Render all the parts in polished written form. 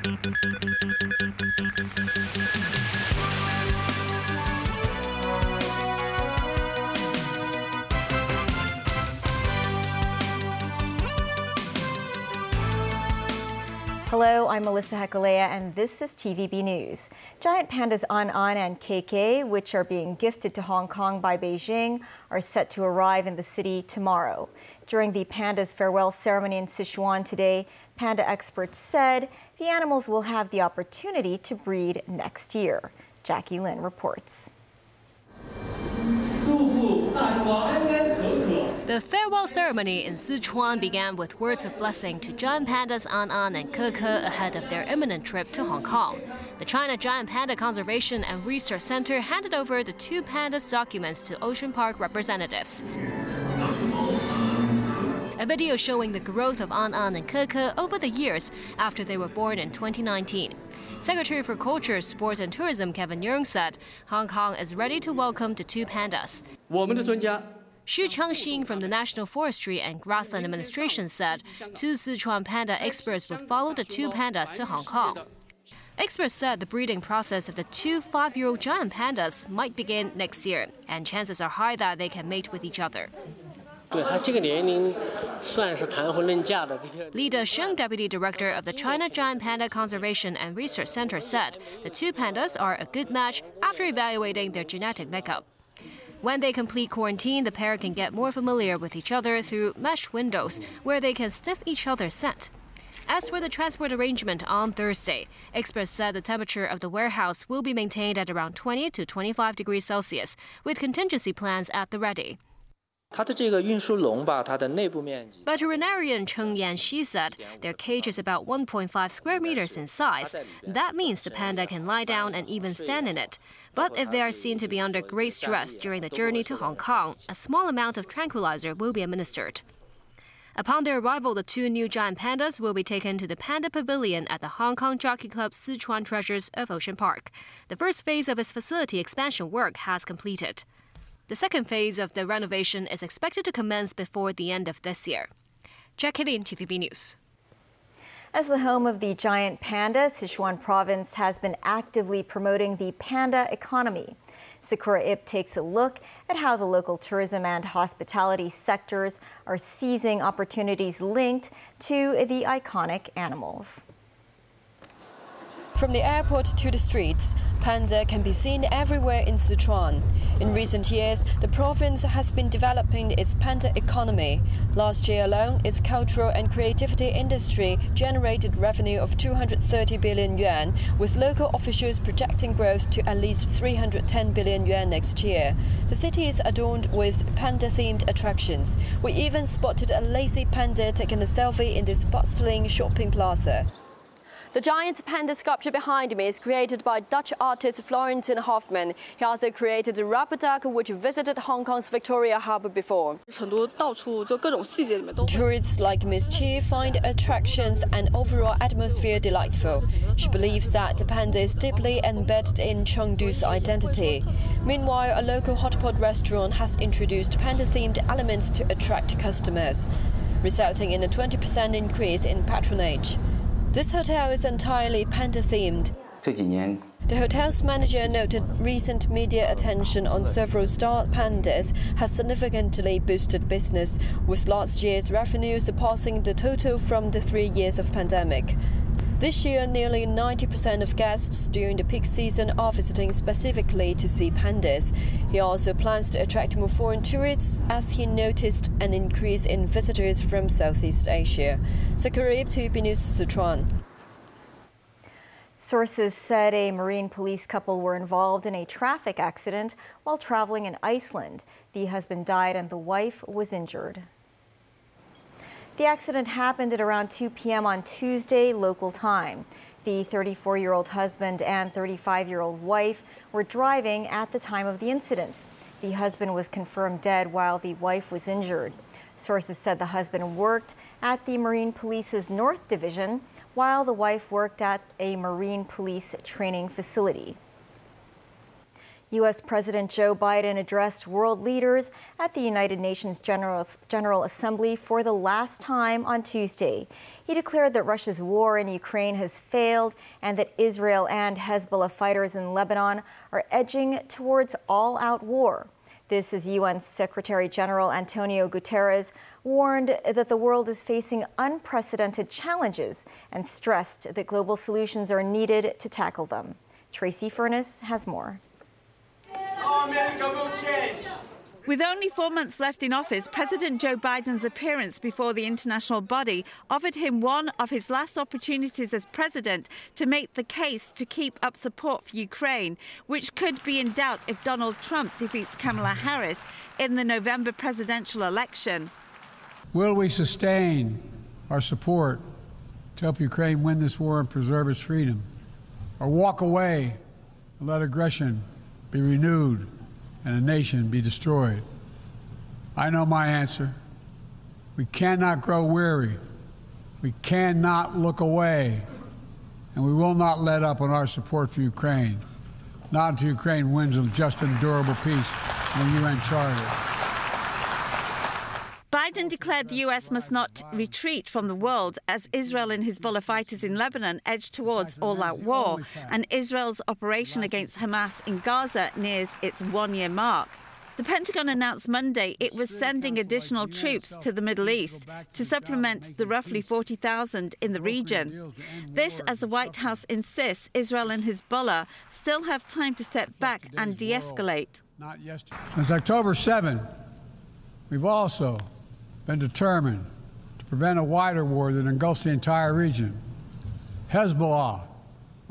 Hello, I'm Melissa Hekalea, and this is TVB News. Giant pandas An and KK, which are being gifted to Hong Kong by Beijing, are set to arrive in the city tomorrow. During the pandas' farewell ceremony in Sichuan today, panda experts said the animals will have the opportunity to breed next year. Jackie Lin reports. The farewell ceremony in Sichuan began with words of blessing to giant pandas An and Keke ahead of their imminent trip to Hong Kong. The China Giant Panda Conservation and Research Center handed over the two pandas' documents to Ocean Park representatives. A video showing the growth of An and Keke over the years after they were born in 2019. Secretary for Culture, Sports and Tourism Kevin Yeung said Hong Kong is ready to welcome the two pandas. Xu Changxing from the National Forestry and Grassland Administration said two Sichuan panda experts will follow the two pandas to Hong Kong. Experts said the breeding process of the two 5-year-old giant pandas might begin next year, and chances are high that they can mate with each other. Li Desheng, Deputy Director of the China Giant Panda Conservation and Research Center, said the two pandas are a good match after evaluating their genetic makeup. When they complete quarantine, the pair can get more familiar with each other through mesh windows, where they can sniff each other's scent. As for the transport arrangement on Thursday, experts said the temperature of the warehouse will be maintained at around 20 to 25 degrees Celsius, with contingency plans at the ready. Veterinarian Cheng Yanxi said their cage is about 1.5 square meters in size. That means the panda can lie down and even stand in it. But if they are seen to be under great stress during the journey to Hong Kong, a small amount of tranquilizer will be administered. Upon their arrival, the two new giant pandas will be taken to the Panda Pavilion at the Hong Kong Jockey Club Sichuan Treasures of Ocean Park. The first phase of its facility expansion work has completed. The second phase of the renovation is expected to commence before the end of this year. Jackie Lin, TVB News. As the home of the giant panda, Sichuan province has been actively promoting the panda economy. Sakura Ip takes a look at how the local tourism and hospitality sectors are seizing opportunities linked to the iconic animals. From the airport to the streets, panda can be seen everywhere in Sichuan. In recent years, the province has been developing its panda economy. Last year alone, its cultural and creativity industry generated revenue of 230 billion yuan, with local officials projecting growth to at least 310 billion yuan next year. The city is adorned with panda-themed attractions. We even spotted a lazy panda taking a selfie in this bustling shopping plaza. The giant panda sculpture behind me is created by Dutch artist Florentin Hoffman. He also created the rubber duck which visited Hong Kong's Victoria Harbour before. Tourists like Miss Chi find attractions and overall atmosphere delightful. She believes that the panda is deeply embedded in Chengdu's identity. Meanwhile, a local hotpot restaurant has introduced panda-themed elements to attract customers, resulting in a 20% increase in patronage. This hotel is entirely panda-themed. The hotel's manager noted recent media attention on several star pandas has significantly boosted business, with last year's revenue surpassing the total from the 3 years of pandemic. This year, nearly 90% of guests during the peak season are visiting specifically to see pandas. He also plans to attract more foreign tourists, as he noticed an increase in visitors from Southeast Asia. Sakura Ip, TVB News, Sichuan. Sources said a Marine police couple were involved in a traffic accident while traveling in Iceland. The husband died and the wife was injured. The accident happened at around 2 p.m. on Tuesday, local time. The 34-year-old husband and 35-year-old wife were driving at the time of the incident. The husband was confirmed dead while the wife was injured. Sources said the husband worked at the Marine Police's North Division, while the wife worked at a Marine Police training facility. U.S. President Joe Biden addressed world leaders at the United Nations General Assembly for the last time on Tuesday. He declared that Russia's war in Ukraine has failed and that Israel and Hezbollah fighters in Lebanon are edging towards all-out war. This as UN Secretary General Antonio Guterres warned that the world is facing unprecedented challenges and stressed that global solutions are needed to tackle them. Tracy Furness has more. America will change. With only 4 months left in office, President Joe Biden's appearance before the international body offered him one of his last opportunities as president to make the case to keep up support for Ukraine, which could be in doubt if Donald Trump defeats Kamala Harris in the November presidential election. Will we sustain our support to help Ukraine win this war and preserve its freedom, or walk away and let aggression be renewed and a nation be destroyed? I know my answer. We cannot grow weary. We cannot look away. And we will not let up on our support for Ukraine, not until Ukraine wins a just and durable peace in the UN Charter. Biden declared the U.S. must not retreat from the world as Israel and Hezbollah fighters in Lebanon edge towards all-out war, and Israel's operation against Hamas in Gaza nears its one-year mark. The Pentagon announced Monday it was sending additional troops to the Middle East to supplement the roughly 40,000 in the region. This as the White House insists Israel and Hezbollah still have time to step back and de-escalate. Since October 7, we've also been determined to prevent a wider war that engulfs the entire region. Hezbollah,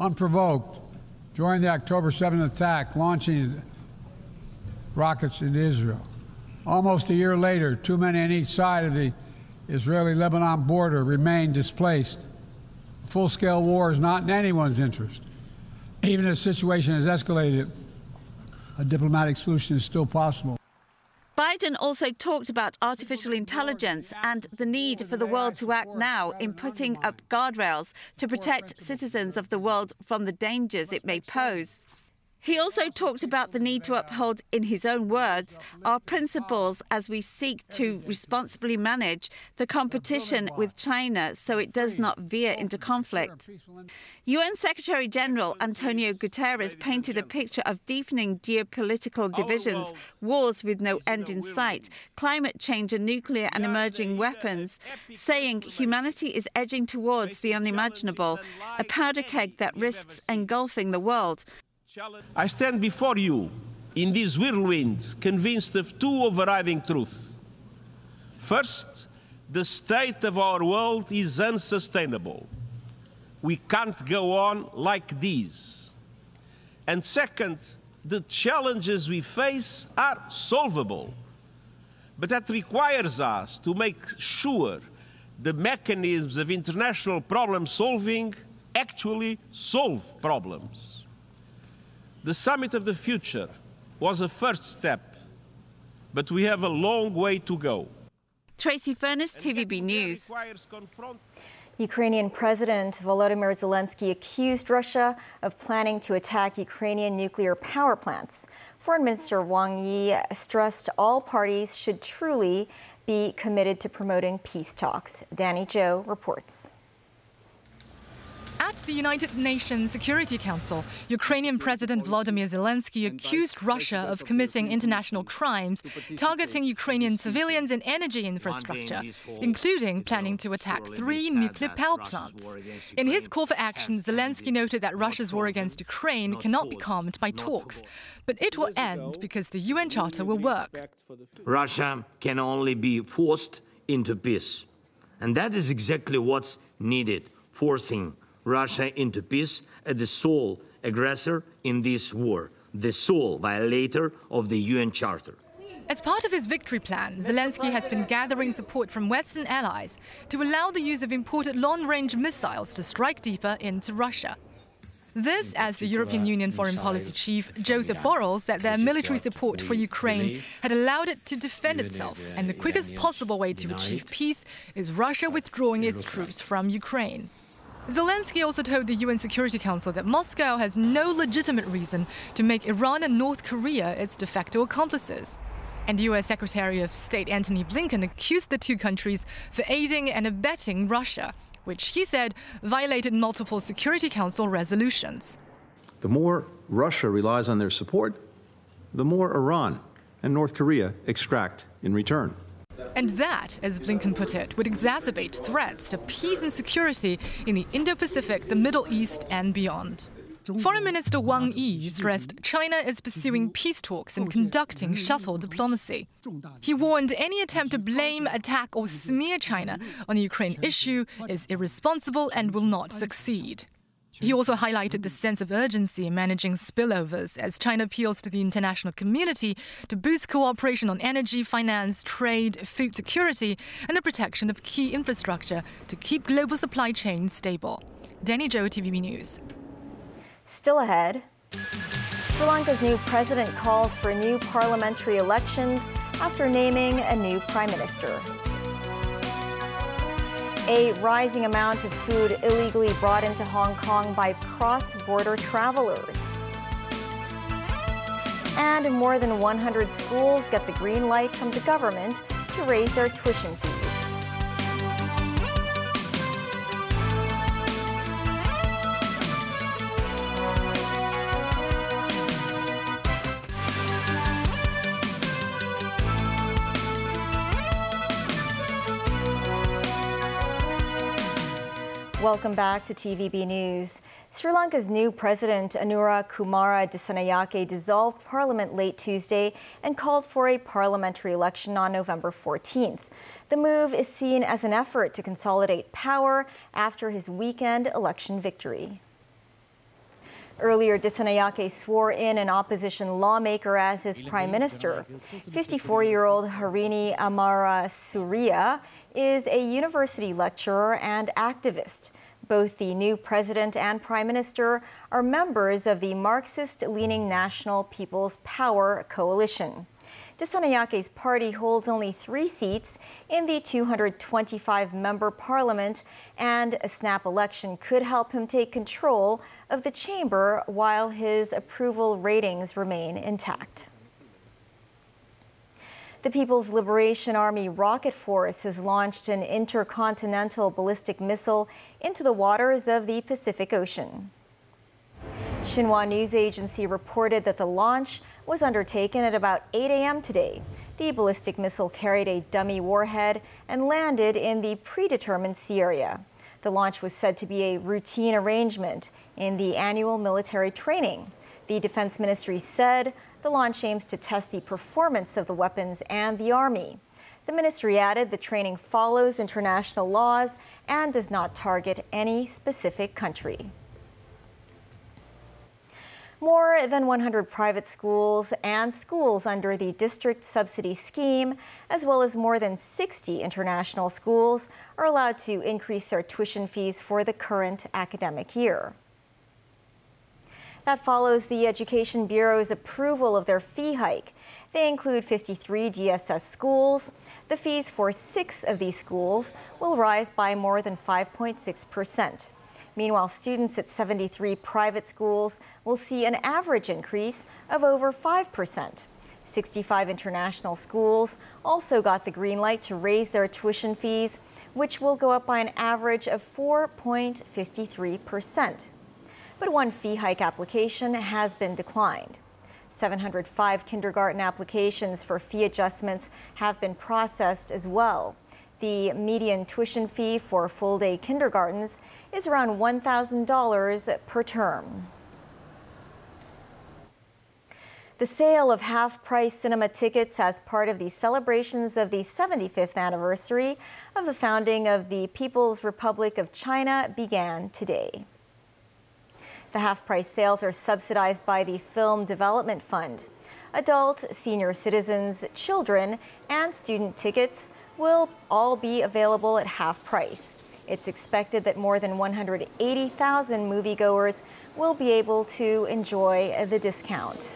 unprovoked, joined the October 7th attack, launching rockets into Israel. Almost a year later, too many on each side of the Israeli-Lebanon border remain displaced. A full-scale war is not in anyone's interest. Even if the situation has escalated, a diplomatic solution is still possible. Biden also talked about artificial intelligence and the need for the world to act now in putting up guardrails to protect citizens of the world from the dangers it may pose. He also talked about the need to uphold, in his own words, our principles as we seek to responsibly manage the competition with China so it does not veer into conflict. UN Secretary General Antonio Guterres painted a picture of deepening geopolitical divisions, wars with no end in sight, climate change and nuclear and emerging weapons, saying humanity is edging towards the unimaginable, a powder keg that risks engulfing the world. I stand before you in this whirlwind, convinced of two overriding truths. First, the state of our world is unsustainable. We can't go on like this. And second, the challenges we face are solvable. But that requires us to make sure the mechanisms of international problem solving actually solve problems. The Summit of the Future was a first step, but we have a long way to go. Tracy Furness, TVB News. Ukrainian President Volodymyr Zelensky accused Russia of planning to attack Ukrainian nuclear power plants. Foreign Minister Wang Yi stressed all parties should truly be committed to promoting peace talks. Danny Zhou reports. At the United Nations Security Council, Ukrainian President Volodymyr Zelensky accused Russia of committing international crimes targeting Ukrainian civilians and energy infrastructure, including planning to attack 3 nuclear power plants. In his call for action, Zelensky noted that Russia's war against Ukraine cannot be calmed by talks, but it will end because the UN Charter will work. Russia can only be forced into peace. And that is exactly what's needed, forcing Russia into peace as the sole aggressor in this war, the sole violator of the UN Charter. As part of his victory plan, Zelensky has been gathering support from Western allies to allow the use of imported long-range missiles to strike deeper into Russia. This as the European Union Foreign Policy Chief Joseph Borrell said their military support for Ukraine had allowed it to defend itself, and the quickest possible way to achieve peace is Russia withdrawing its troops from Ukraine. Zelensky also told the UN Security Council that Moscow has no legitimate reason to make Iran and North Korea its de facto accomplices. And US Secretary of State Antony Blinken accused the two countries for aiding and abetting Russia, which he said violated multiple Security Council resolutions. The more Russia relies on their support, the more Iran and North Korea extract in return. And that, as Blinken put it, would exacerbate threats to peace and security in the Indo-Pacific, the Middle East and beyond. Foreign Minister Wang Yi stressed China is pursuing peace talks and conducting shuttle diplomacy. He warned any attempt to blame, attack or smear China on the Ukraine issue is irresponsible and will not succeed. He also highlighted the sense of urgency in managing spillovers as China appeals to the international community to boost cooperation on energy, finance, trade, food security, and the protection of key infrastructure to keep global supply chains stable. Danny Zhou, TVB News. Still ahead, Sri Lanka's new president calls for new parliamentary elections after naming a new prime minister. A rising amount of food illegally brought into Hong Kong by cross-border travelers. And more than 100 schools get the green light from the government to raise their tuition fees. Welcome back to TVB News. Sri Lanka's new president, Anura Kumara Dissanayake, dissolved parliament late Tuesday and called for a parliamentary election on November 14th. The move is seen as an effort to consolidate power after his weekend election victory. Earlier, Dissanayake swore in an opposition lawmaker as his prime minister. 54-year-old Harini Amara Surya is a university lecturer and activist. Both the new president and prime minister are members of the Marxist-leaning National People's Power Coalition. Disanayake's party holds only 3 seats in the 225-member parliament, and a snap election could help him take control of the chamber while his approval ratings remain intact. The People's Liberation Army Rocket Force has launched an intercontinental ballistic missile into the waters of the Pacific Ocean. Xinhua news agency reported that the launch was undertaken at about 8 a.m. today. The ballistic missile carried a dummy warhead and landed in the predetermined sea area. The launch was said to be a routine arrangement in the annual military training. The Defense Ministry said the launch aims to test the performance of the weapons and the Army. The ministry added the training follows international laws and does not target any specific country. More than 100 private schools and schools under the district subsidy scheme, as well as more than 60 international schools, are allowed to increase their tuition fees for the current academic year. That follows the Education Bureau's approval of their fee hike. They include 53 DSS schools. The fees for 6 of these schools will rise by more than 5.6%. Meanwhile, students at 73 private schools will see an average increase of over 5%. 65 international schools also got the green light to raise their tuition fees, which will go up by an average of 4.53%. But one fee hike application has been declined. 705 kindergarten applications for fee adjustments have been processed as well. The median tuition fee for full-day kindergartens is around $1,000 per term. The sale of half-price cinema tickets as part of the celebrations of the 75th anniversary of the founding of the People's Republic of China began today. The half-price sales are subsidized by the Film Development Fund. Adult, senior citizens, children, and student tickets will all be available at half price. It's expected that more than 180,000 moviegoers will be able to enjoy the discount.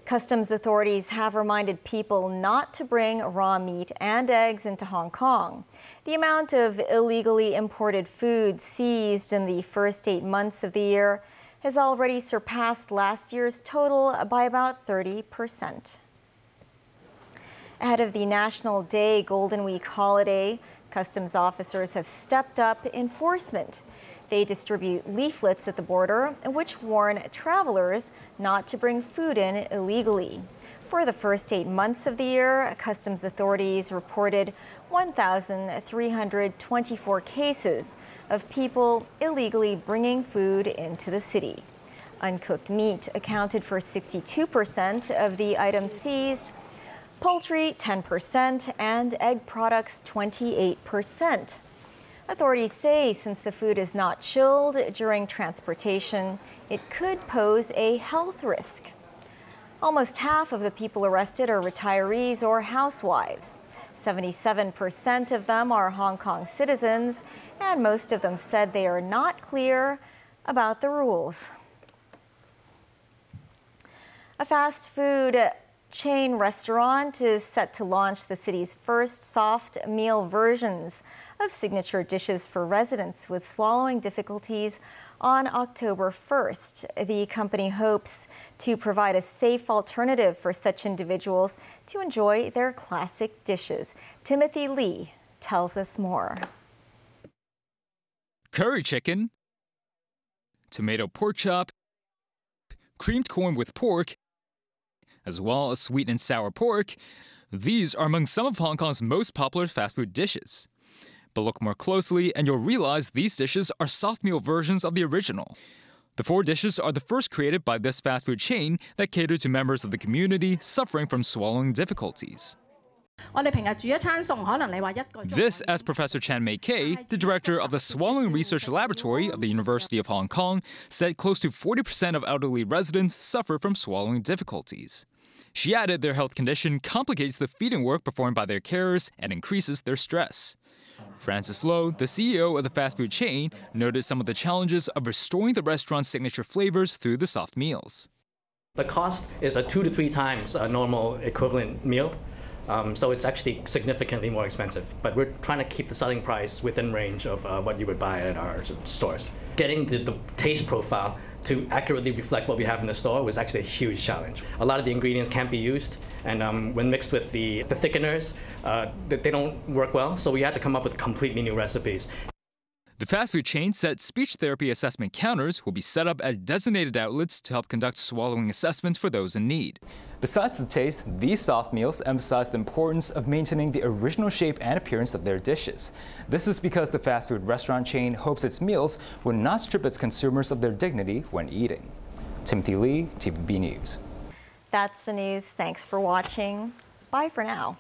Customs authorities have reminded people not to bring raw meat and eggs into Hong Kong. The amount of illegally imported food seized in the first 8 months of the year has already surpassed last year's total by about 30%. Ahead of the National Day Golden Week holiday, customs officers have stepped up enforcement. They distribute leaflets at the border which warn travelers not to bring food in illegally. For the first 8 months of the year, customs authorities reported 1,324 cases of people illegally bringing food into the city. Uncooked meat accounted for 62% of the items seized, poultry 10%, and egg products 28%. Authorities say since the food is not chilled during transportation, it could pose a health risk. Almost half of the people arrested are retirees or housewives. 77% of them are Hong Kong citizens, and most of them said they are not clear about the rules. A fast food chain restaurant is set to launch the city's first soft meal versions of signature dishes for residents with swallowing difficulties on October 1st. The company hopes to provide a safe alternative for such individuals to enjoy their classic dishes. Timothy Lee tells us more. Curry chicken, tomato pork chop, creamed corn with pork, as well as sweet and sour pork. These are among some of Hong Kong's most popular fast food dishes. But look more closely and you'll realize these dishes are soft meal versions of the original. The 4 dishes are the first created by this fast food chain that cater to members of the community suffering from swallowing difficulties. This, as Professor Chan Mei Kei, the director of the Swallowing Research Laboratory of the University of Hong Kong, said close to 40% of elderly residents suffer from swallowing difficulties. She added their health condition complicates the feeding work performed by their carers and increases their stress. Francis Lowe, the CEO of the fast food chain, noted some of the challenges of restoring the restaurant's signature flavors through the soft meals. The cost is a 2 to 3 times a normal equivalent meal, so it's actually significantly more expensive. But we're trying to keep the selling price within range of what you would buy at our stores. Getting the taste profile to accurately reflect what we have in the store was actually a huge challenge. A lot of the ingredients can't be used, and when mixed with the thickeners, they don't work well, so we had to come up with completely new recipes. The fast food chain said speech therapy assessment counters will be set up at designated outlets to help conduct swallowing assessments for those in need. Besides the taste, these soft meals emphasize the importance of maintaining the original shape and appearance of their dishes. This is because the fast food restaurant chain hopes its meals will not strip its consumers of their dignity when eating. Timothy Lee, TVB News. That's the news. Thanks for watching. Bye for now.